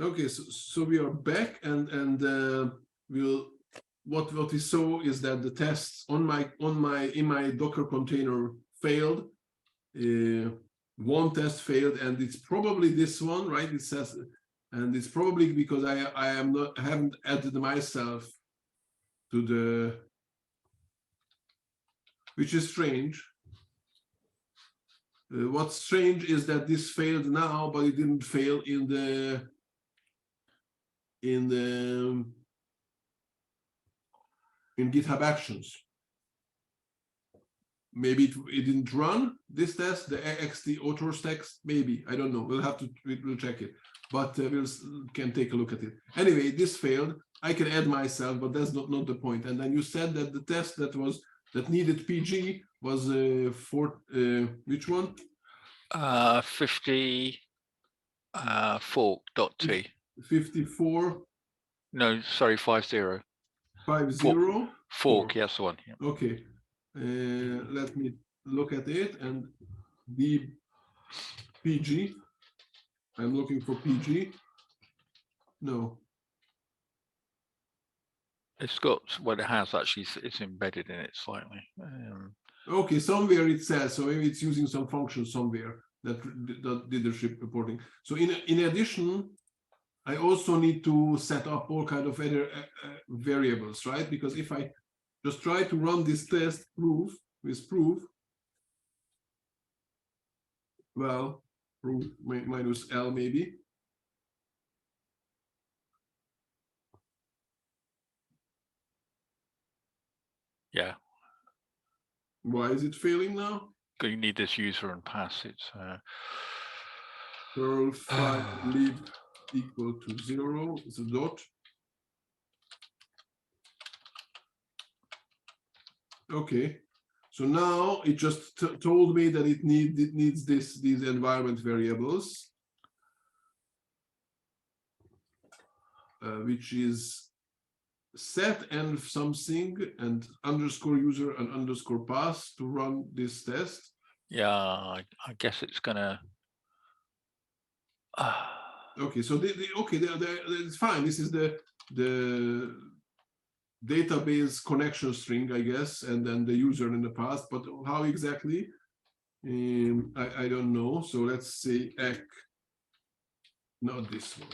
Okay, so we are back, and we'll what we saw is that the tests in my Docker container failed. One test failed, and it's probably this one, right? It says, and it's probably because I haven't added myself to the, which is strange. What's strange is that this failed now, but it didn't fail in GitHub Actions. Maybe it didn't run this test, the XT authors text. Maybe, I don't know. We'll check it, but we can take a look at it. Anyway, this failed. I can add myself, but that's not the point. And then you said that the test that needed PG was which one? 54.t. 54. No, sorry, 50. 50. Fork, yes, the one. Yeah. Okay, let me look at it, and the PG. I'm looking for PG. No. It's got what it has actually. It's embedded in it slightly. Okay, somewhere it says, so maybe it's using some function somewhere that did the ship reporting. So in addition, I also need to set up all kind of other variables, right? Because if I just try to run this test proof, well, proof minus L maybe. Yeah. Why is it failing now? You need this user and pass. It's Perl 5 lib equal to 0 is a dot. Okay, so now it just told me that it needs these environment variables, which is set and something and underscore user and underscore pass to run this test. Yeah, I guess it's gonna. Okay, so it's fine. This is the database connection string, I guess, and then the user in the past. But how exactly? I don't know. So let's say ec, not this one.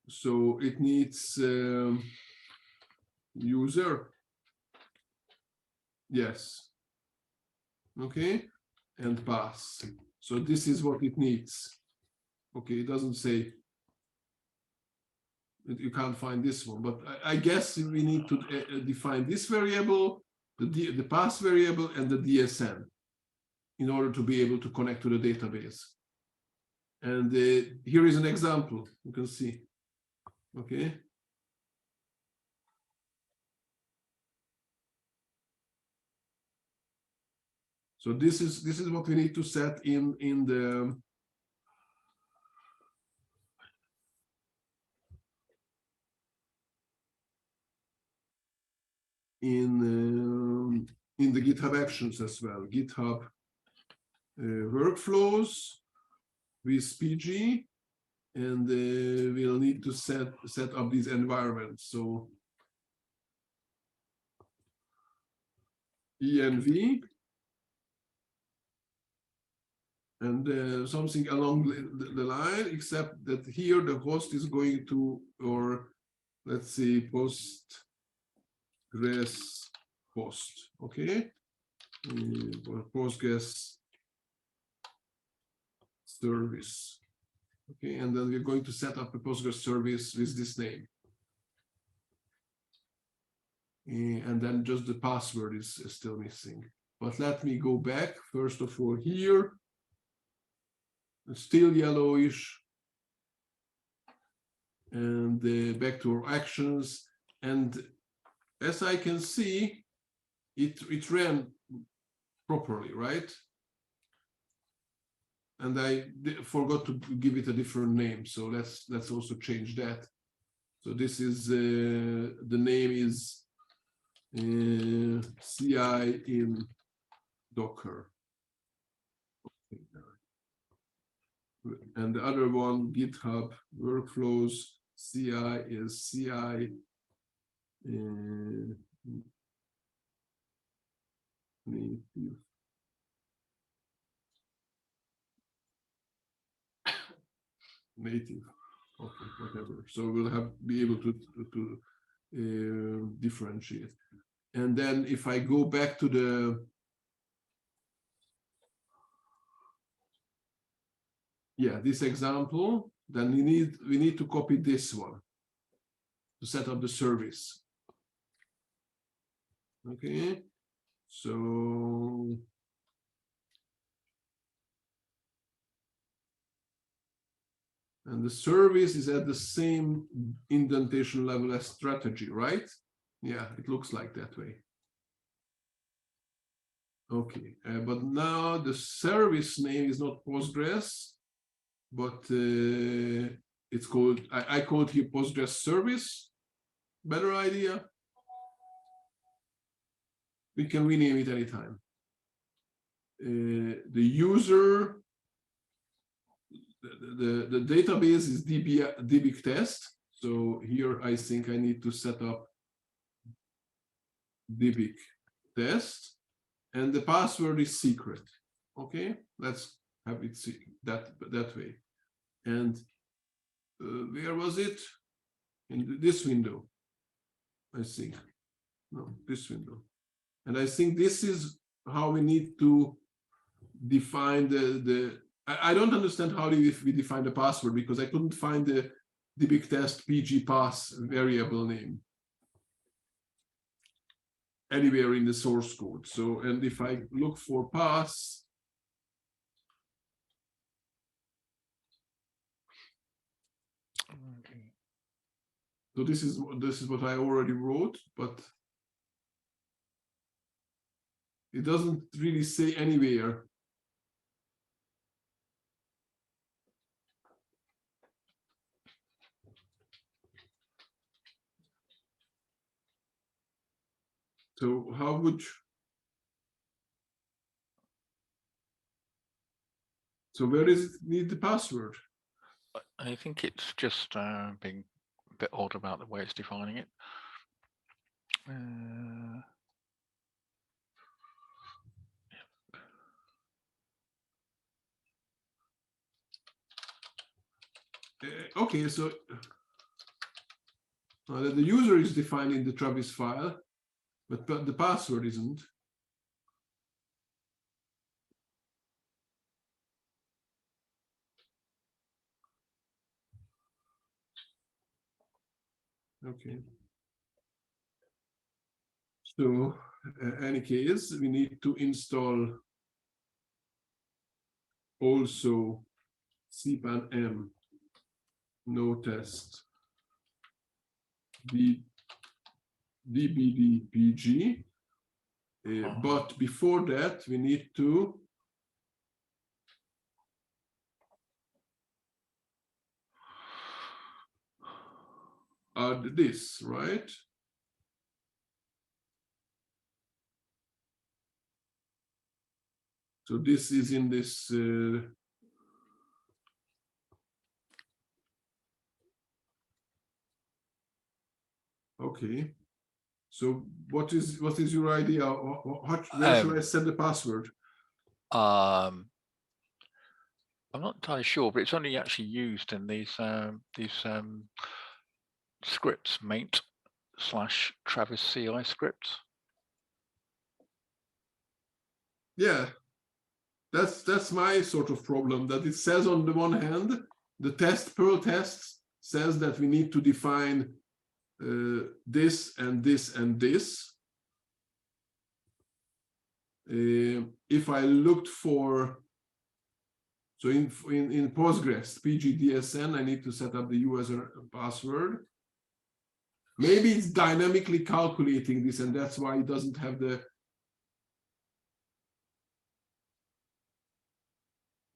So it needs user. Yes. Okay, and pass. So this is what it needs. Okay, it doesn't say. You can't find this one, but I guess we need to define this variable, the pass variable, and the DSN in order to be able to connect to the database. And here is an example. You can see. Okay. So this is what we need to set in the in the GitHub Actions as well. GitHub workflows with PG, and we'll need to set up these environments. So env and something along the line, except that here the host is going to, or let's say Postgres host, okay, or Postgres service, okay, and then we're going to set up a Postgres service with this name, and then just the password is still missing. But let me go back first of all here. It's still yellowish, and back to our actions, and as I can see, it ran properly, right? And I forgot to give it a different name, so let's also change that. So this is the name is CI in Docker. And the other one, GitHub workflows, CI is CI native. Native, okay, whatever. So we'll be able to differentiate. And then if I go back to this example, then we need to copy this one to set up the service. Okay, so and the service is at the same indentation level as strategy, right? Yeah, it looks like that way. Okay, but now the service name is not Postgres, but it's called, I called here Postgres service. Better idea. We can rename it anytime. The user, the database is dbig test. So here I think I need to set up dbig test, and the password is secret. Okay, let's have it that way. And where was it? In this window, I think. No, this window. And I think this is how we need to define I don't understand how we define the password, because I couldn't find the dbig test pg pass variable name anywhere in the source code. So, and if I look for pass, so this is what I already wrote, but it doesn't really say anywhere. So how would so where does it need the password? I think it's just being a bit odd about the way it's defining it. Okay, so the user is defined in the Travis file, but the password isn't. Okay. So, any case, we need to install also cpan-m no test dbdpg. But before that, we need to add this, right? So this is in this okay. So what is your idea? Where should I set the password? I'm not entirely sure, but it's only actually used in these scripts, mate/Travis CI scripts. Yeah, that's my sort of problem, that it says on the one hand, the Perl test says that we need to define this and this and this. If I looked for, so in Postgres pgdsn, I need to set up the user password. Maybe it's dynamically calculating this, and that's why it doesn't have the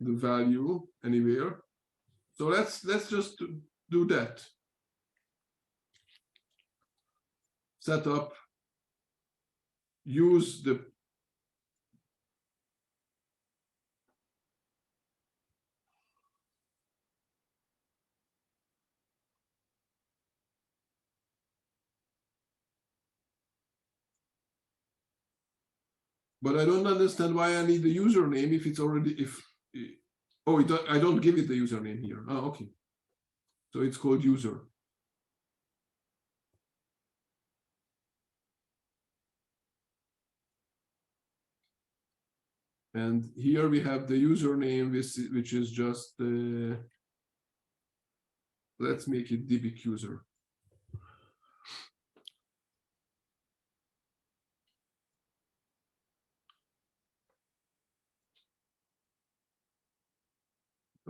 value anywhere. So let's just do that. Set up use the but I don't understand why I need the username if it's already oh, I don't give it the username here. Oh, okay. So it's called user. And here we have the username, which is just let's make it dbic user.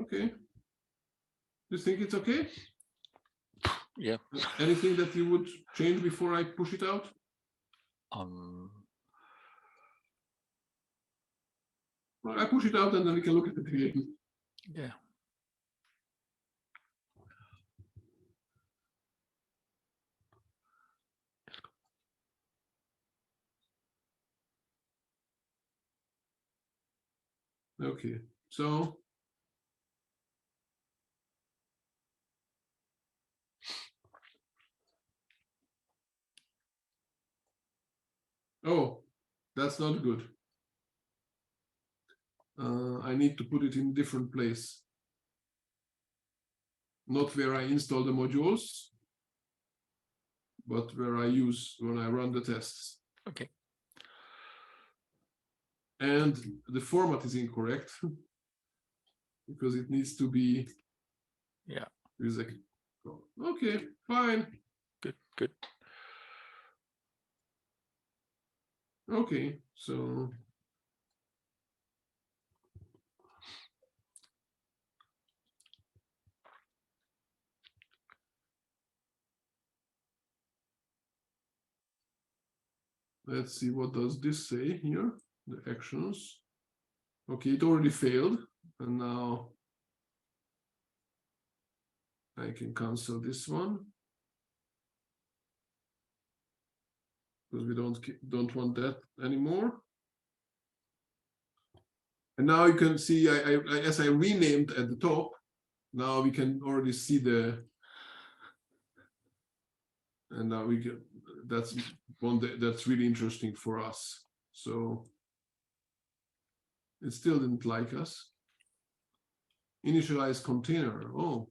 Okay. Do you think it's okay? Yeah. Anything that you would change before I push it out? Well, I push it out and then we can look at it again. Yeah. Okay, so oh, that's not good. I need to put it in a different place. Not where I install the modules, but where I use when I run the tests. Okay. And the format is incorrect because it needs to be with a okay, fine. Good, good. Okay, so let's see, what does this say here? The actions. Okay, it already failed, and now I can cancel this one because we don't want that anymore. And now you can see, as I renamed at the top, now we can already see and now we can, that's one that's really interesting for us. So it still didn't like us. Initialize container. Oh.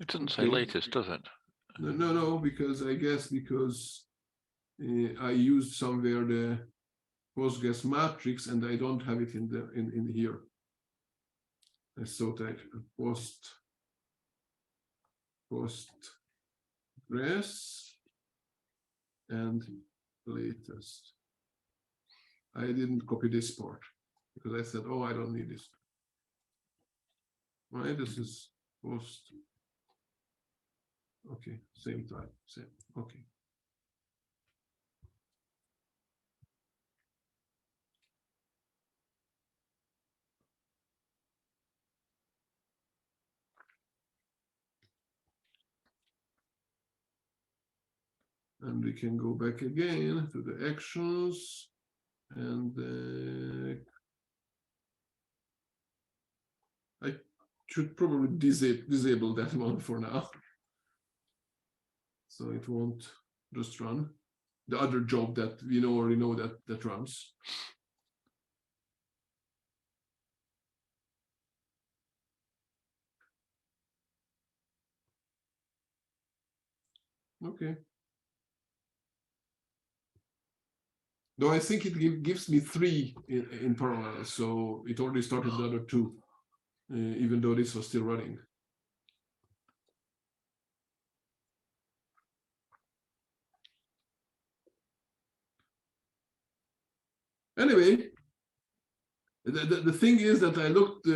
It doesn't say latest, does it? No, because I guess because I used somewhere the Postgres matrix and I don't have it in here. I thought that Postgres and latest. I didn't copy this part because I said, oh, I don't need this. Right, this is post. Okay, same type, same. Okay. And we can go back again to the actions and I should probably disable that one for now. So it won't just run. The other job that we already know that runs. Okay. Though I think it gives me 3 in parallel, so it already started the other 2, even though this was still running. Anyway, the thing is that I looked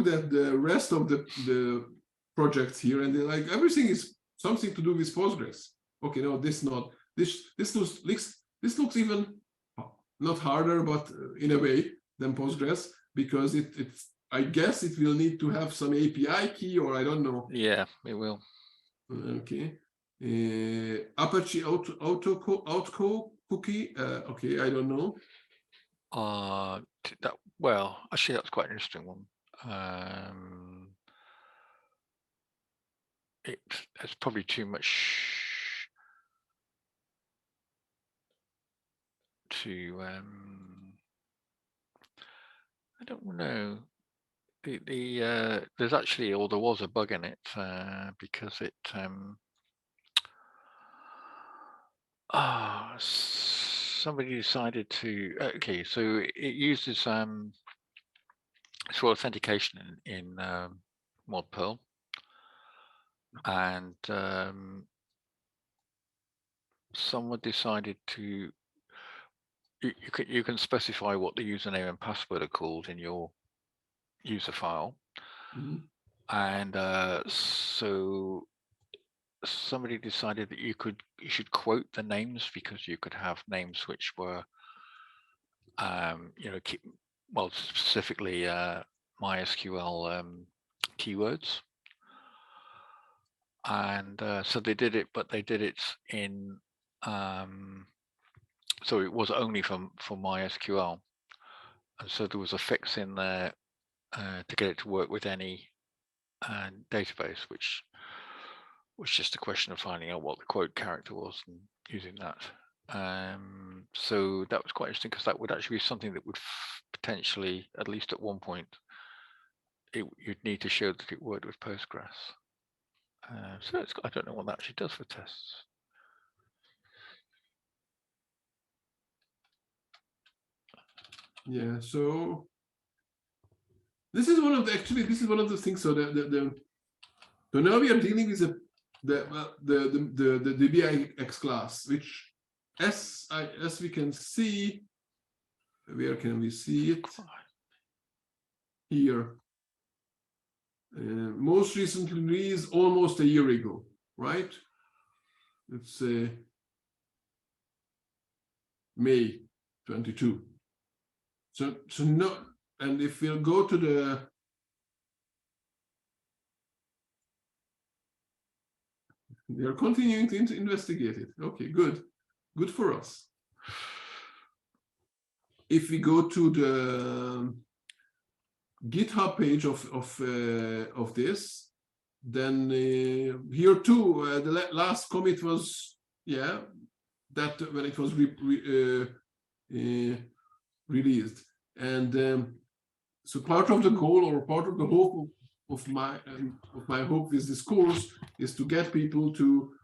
at the rest of the projects here, and they're like everything is something to do with Postgres. Okay, no, this looks even not harder, but in a way than Postgres because it's I guess it will need to have some API key, or I don't know. Yeah, it will. Okay. Apache outco cookie. Okay, I don't know. Well, actually, that's quite an interesting one. It's probably too much to. I don't know. There's actually, or there was a bug in it because it. Somebody decided to. Okay, so it uses for authentication in mod Perl, and someone decided to. You can specify what the username and password are called in your user file, and so somebody decided that you should quote the names, because you could have names which were specifically MySQL keywords, and so they did it, but they did it in so it was only for MySQL, and so there was a fix in there to get it to work with any database, which was just a question of finding out what the quote character was and using that. So that was quite interesting, because that would actually be something that would potentially, at least at one point, you'd need to show that it worked with Postgres. So I don't know what that actually does for tests. Yeah, so this is one of the things. So so now we are dealing with the DBIX class, which as we can see, where can we see it? Here. Most recently released almost a year ago, right? Let's say May 22. So no, and if we'll go to they are continuing to investigate it. Okay, good for us. If we go to the GitHub page of this, then here too, the last commit was that when it was released, and so part of the goal, or part of the hope of my hope with this course, is to get people to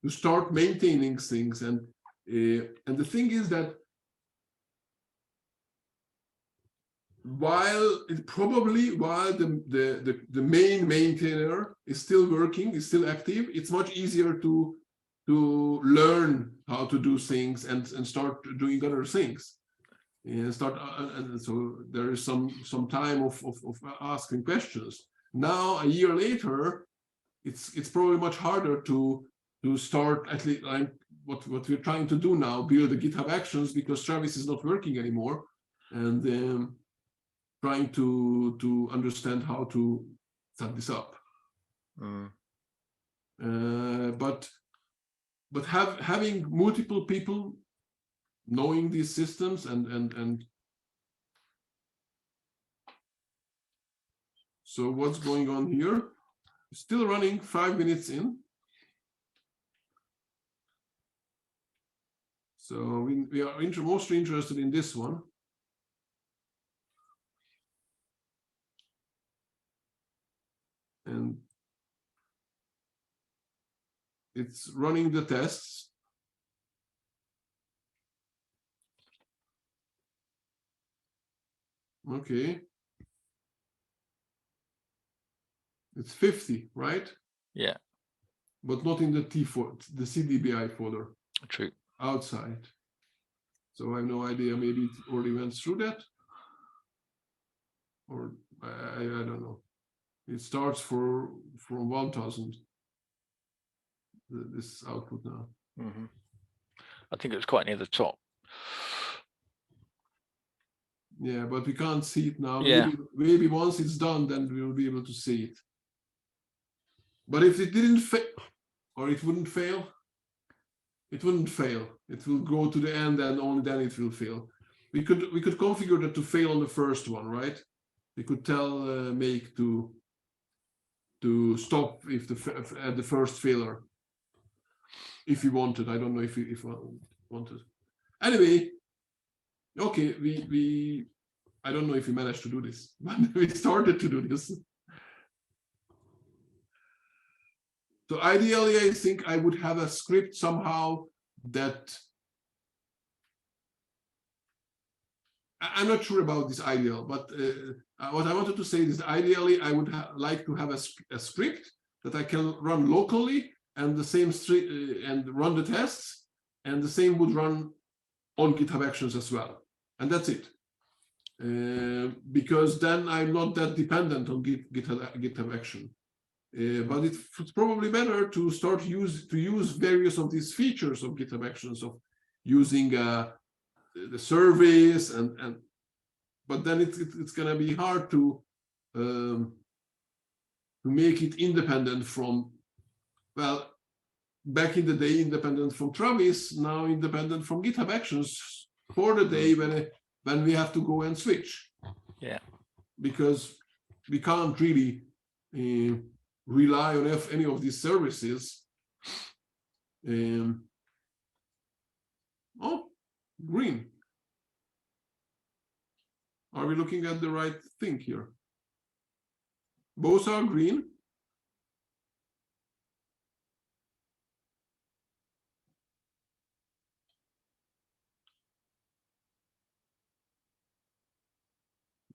start maintaining things, and the thing is that while the main maintainer is still working, is still active, it's much easier to learn how to do things and start doing other things. And so there is some time of asking questions. Now, a year later, it's probably much harder to start, at least like what we're trying to do now, build the GitHub Actions, because Travis is not working anymore, and trying to understand how to set this up. But having multiple people knowing these systems and so what's going on here? Still running 5 minutes in. So we are mostly interested in this one. And it's running the tests. Okay. It's 50, right? Yeah. But not in the the CDBI folder. True. Outside. So I have no idea. Maybe it already went through that, or I don't know. It starts from 1000. This output now. I think it's quite near the top. Yeah, but we can't see it now. Yeah. Maybe once it's done, then we'll be able to see it. But if it didn't fail, or it wouldn't fail, it wouldn't fail. It will go to the end, and only then it will fail. We could configure that to fail on the first one, right? We could tell make to stop if at the first failure, if we wanted. I don't know if we wanted. Anyway, okay, we I don't know if we managed to do this, but we started to do this. So ideally, I think I would have a script somehow that I'm not sure about this ideal, but what I wanted to say is ideally I would like to have a script that I can run locally and the same and run the tests, and the same would run on GitHub Actions as well, and that's it. Because then I'm not that dependent on GitHub Action. But it's probably better to start to use various of these features of GitHub Actions, of using the surveys and but then it's going to be hard to make it independent from, well, back in the day independent from Travis, now independent from GitHub Actions for the day when we have to go and switch. Yeah. Because we can't really rely on any of these services. Oh, green. Are we looking at the right thing here? Both are green.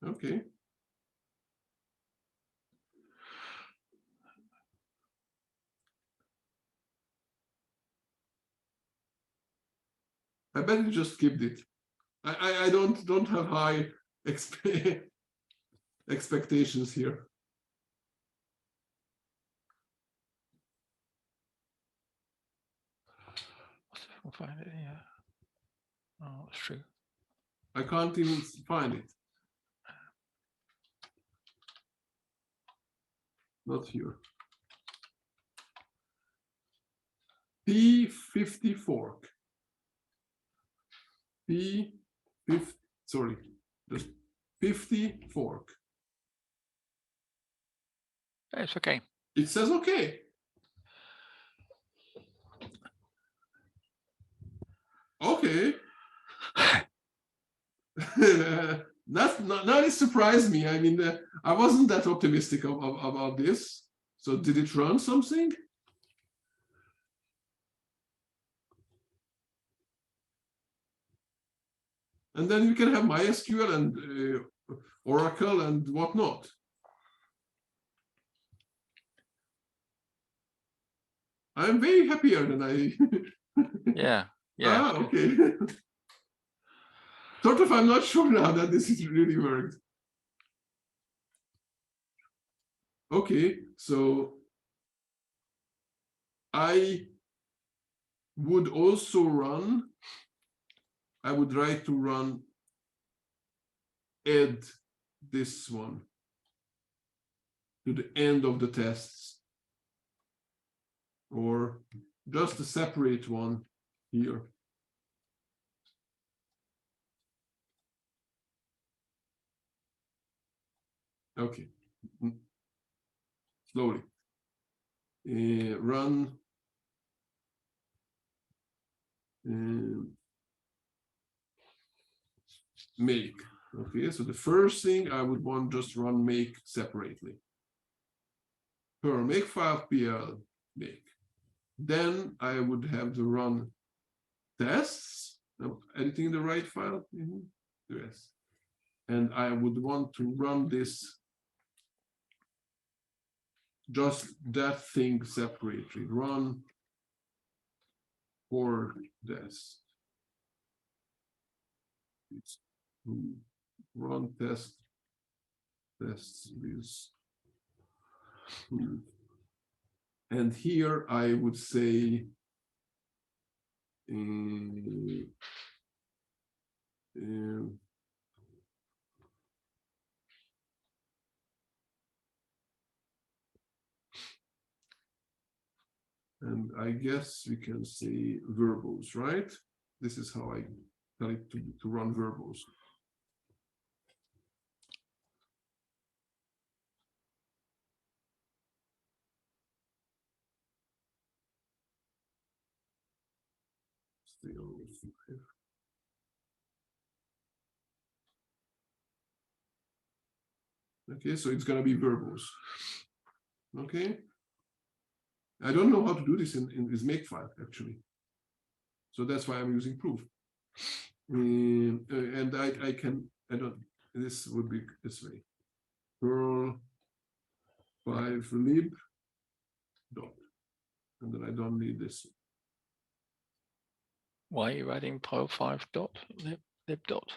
Okay. I bet you just skipped it. I don't have high expectations here. I'll find it. Yeah. Oh, that's true. I can't even find it. Not here. P50 fork. P50, sorry, just 50 fork. It's okay. It says okay. Okay. That surprised me. I mean, I wasn't that optimistic about this. So did it run something? And then you can have MySQL and Oracle and whatnot. I'm way happier than I. Yeah. Yeah. Ah, okay. Sort of, I'm not sure now that this is really worked. Okay, so I would also run, I would try to run add this one to the end of the tests, or just a separate one here. Okay, slowly. Run make. Okay, so the first thing I would want just run make separately. Perl makefile PL make. Then I would have to run tests. I'm editing the right file. Yes. And I would want to run this, just that thing separately. Run for this. It's run tests with. And here I would say And I guess we can say verbose, right? This is how I tell it to run verbose. Still 5. Okay, so it's gonna be verbose. Okay. I don't know how to do this in this makefile actually. So that's why I'm using proof. And I don't, this would be this way. Perl 5 lib dot. And then I don't need this. Why are you adding Perl 5 dot lib dot?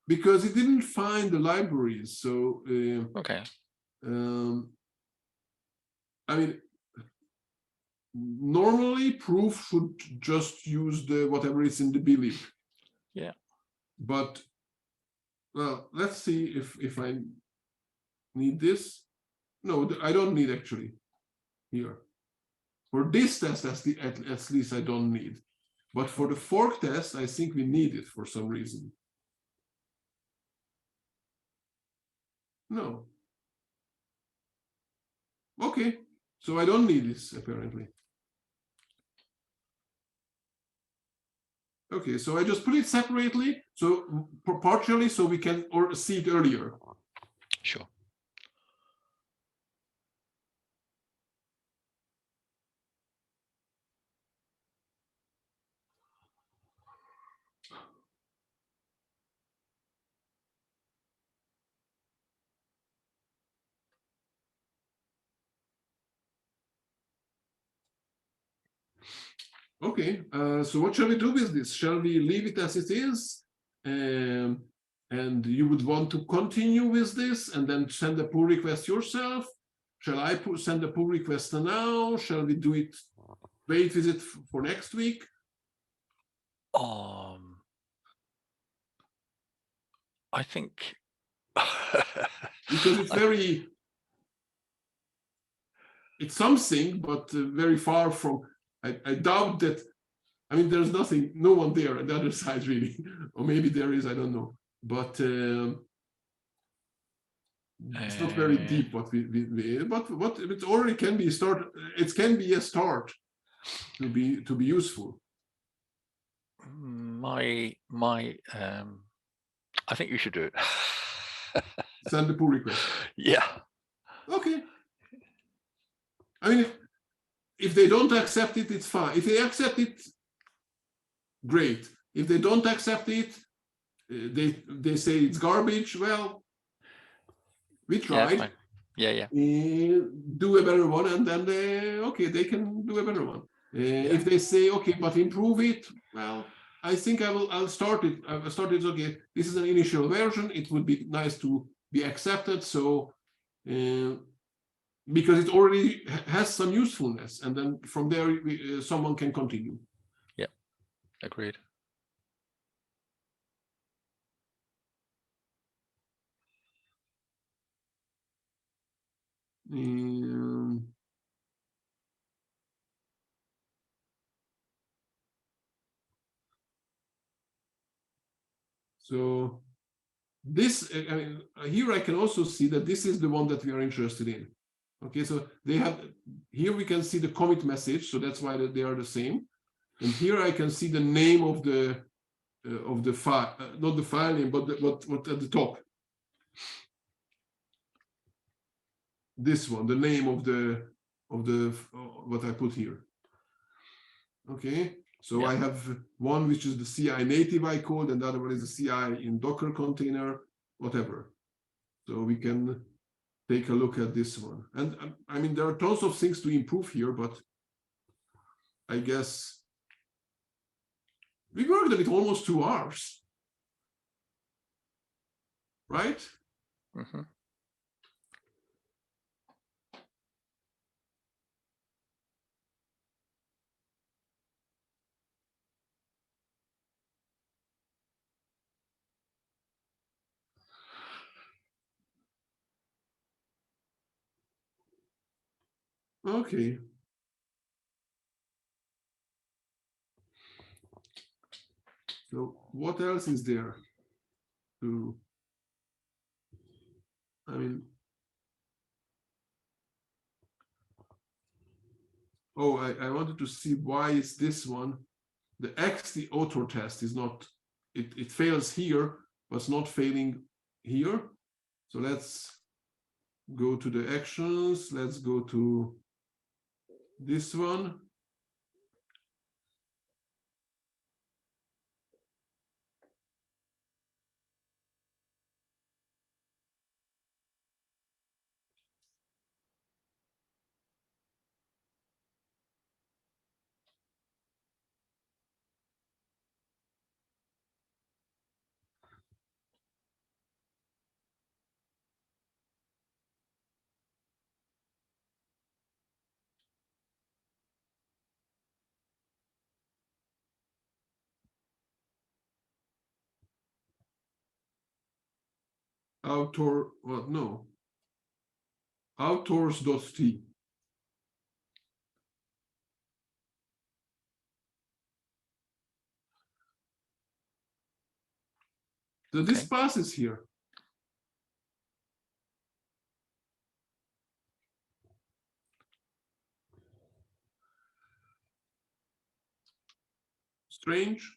Because it didn't find the libraries. So Okay. I mean, normally proof should just use the whatever is in the blib. Yeah. But well, let's see if I need this. No, I don't need actually here. For this test, at least I don't need. But for the fork test, I think we need it for some reason. No. Okay, so I don't need this apparently. Okay, so I just put it separately, so partially, so we can see it earlier. Sure. Okay, so what shall we do with this? Shall we leave it as it is? And you would want to continue with this and then send a pull request yourself? Shall I send a pull request now? Shall we do it, wait with it for next week? I think because it's very, it's something, but very far from, I doubt that, I mean, there's nothing, no one there on the other side really, or maybe there is, I don't know, but it's not very deep what but what it already can be a start, it can be a start to be useful. I think you should do it. Send the pull request. Yeah. Okay. I mean, if they don't accept it, it's fine. If they accept it, great. If they don't accept it, they say it's garbage. Well, we tried. Yeah. Do a better one, and then they can do a better one. If they say okay, but improve it, well, I think I'll start it. I'll start it. Okay, this is an initial version. It would be nice to be accepted. So. Because it already has some usefulness, and then from there someone can continue. Yeah, agreed. So this, I mean, here I can also see that this is the one that we are interested in. Okay, so they have, here we can see the commit message, so that's why they are the same. And here I can see the name of the file, not the file name, but what at the top. This one, the name of the what I put here. Okay, so I have one which is the CI native I code, and the other one is the CI in Docker container, whatever. So we can take a look at this one. And I mean, there are tons of things to improve here, but I guess we worked on it almost 2 hours, right? Mm-hmm. Okay. So what else is there to, I mean, oh, I wanted to see why is this one, the XT author test is not, it fails here, but it's not failing here. So let's go to the actions. Let's go to this one. Author, well, no, authors.t. So this passes here. Strange.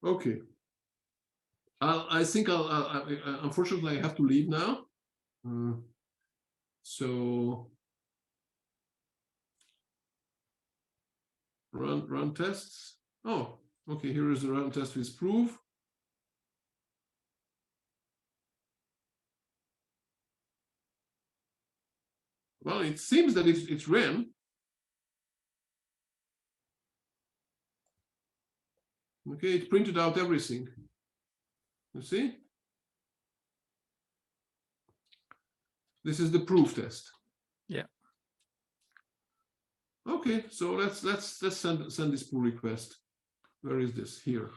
Okay. I think unfortunately I have to leave now. So run tests. Oh, okay. Here is the run test with proof. Well, it seems that it's ran. Okay, it printed out everything. You see? This is the proof test. Yeah. Okay, so let's send this pull request. Where is this? Here.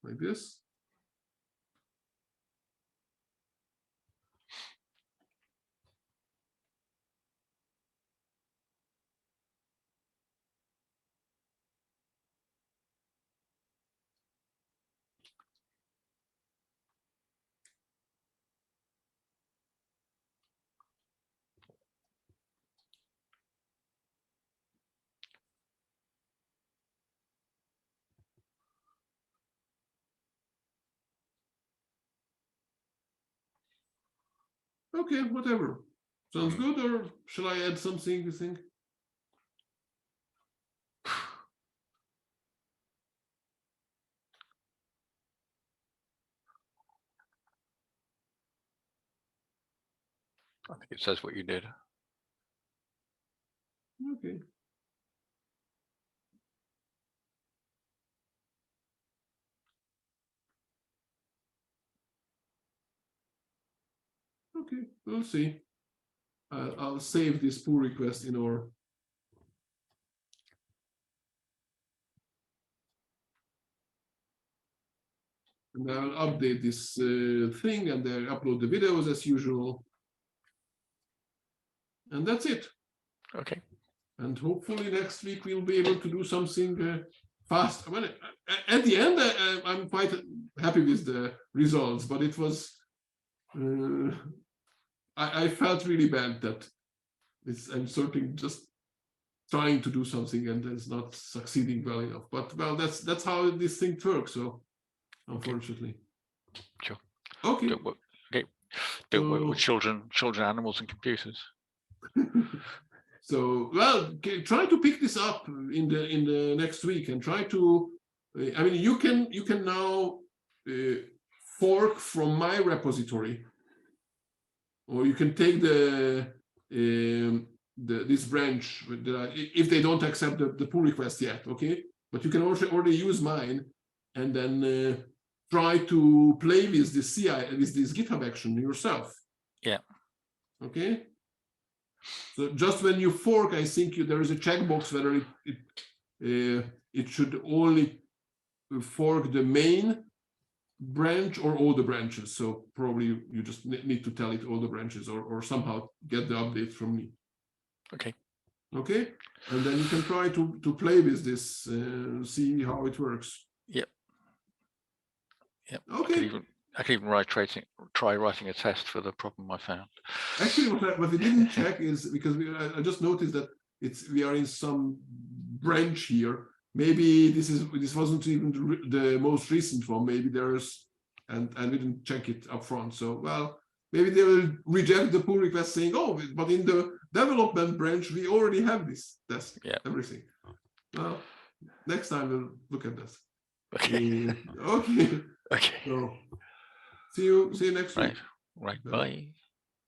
Like this. Okay, whatever. Sounds good, or shall I add something, you think? I think it says what you did. Okay. Okay, we'll see. I'll save this pull request in our. And I'll update this thing and then upload the videos as usual. And that's it. Okay. And hopefully next week we'll be able to do something fast. I mean, at the end, I'm quite happy with the results, but it was, I felt really bad that I'm certainly just trying to do something and it's not succeeding well enough. But well, that's how this thing works. So unfortunately. Sure. Okay. Don't work. Okay. Don't work with children, animals, and computers. So well, try to pick this up in the next week and try to. I mean, you can now fork from my repository, or you can take this branch if they don't accept the pull request yet. Okay, but you can also already use mine and then try to play with this CI with this GitHub action yourself. Yeah. Okay. So just when you fork, I think there is a checkbox whether it should only fork the main branch or all the branches. So probably you just need to tell it all the branches or somehow get the update from me. Okay. Okay. And then you can try to play with this, see how it works. Yep. Yep. Okay. I could even try writing a test for the problem I found. Actually, what we didn't check is because I just noticed that we are in some branch here. Maybe this wasn't even the most recent one. Maybe there's and we didn't check it up front. So well, maybe they will reject the pull request saying, oh, but in the development branch we already have this test. Yeah. Everything. Well, next time we'll look at this. Okay. Okay. Okay. So see you next week. Right. Bye.